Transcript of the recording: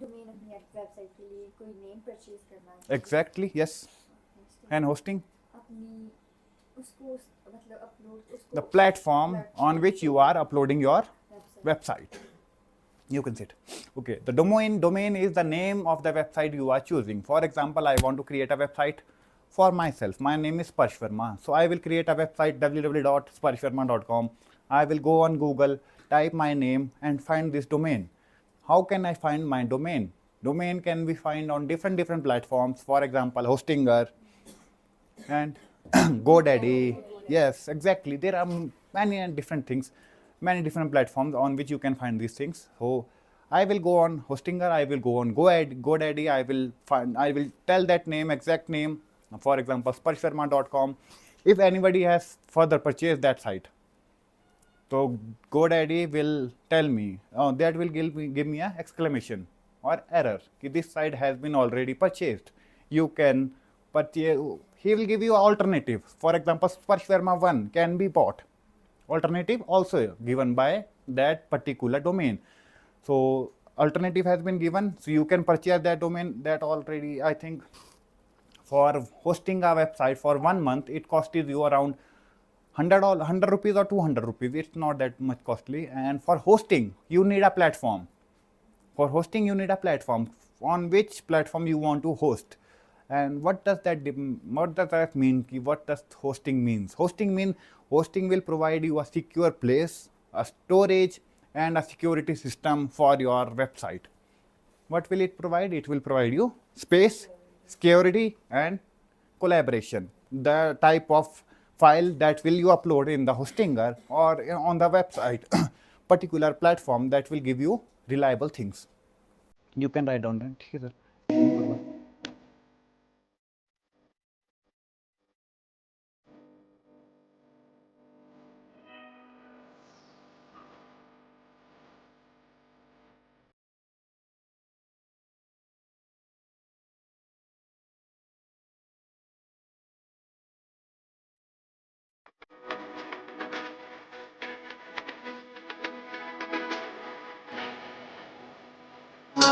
Domain अपनी website के लिए कोई नेम परचेज करना है Exactly, yes. And hosting, अपनी उसको मतलब अपलोड उसको the platform on which you are uploading your website. You can see it. Okay, the domain is the name of the website you are choosing. For example, I want to create a website for myself. My name is Sparsh Verma, so I will create a website www.sparshverma.com. I will go on Google, type my name and find this domain. How can I find my domain? Domain can be found on different platforms. For example, Hostinger and GoDaddy. Yes, exactly. There are many different things, many different platforms on which you can find these things. So I will go on Hostinger, I will go on GoDaddy, I will tell that name, exact name, for example, sparshverma.com. If anybody has further purchased that site, so GoDaddy will tell me, oh, that will give me a exclamation or error. This site has been already purchased. You can purchase, he will give you alternative. For example, Sparsh Verma 1 can be bought. Alternative also given by that particular domain. So alternative has been given, so you can purchase that domain. That already, I think, for hosting a website for 1 month, it costs you around 100 rupees or 200 rupees. It's not that much costly. And for hosting, you need a platform. For hosting, you need a platform. On which platform you want to host? And what does that mean? What does hosting means? Hosting will provide you a secure place, a storage, and a security system for your website. What will it provide? It will provide you space, security, and collaboration. The type of file that will you upload in the hostinger or on the website, particular platform, that will give you reliable things. You can write down that here.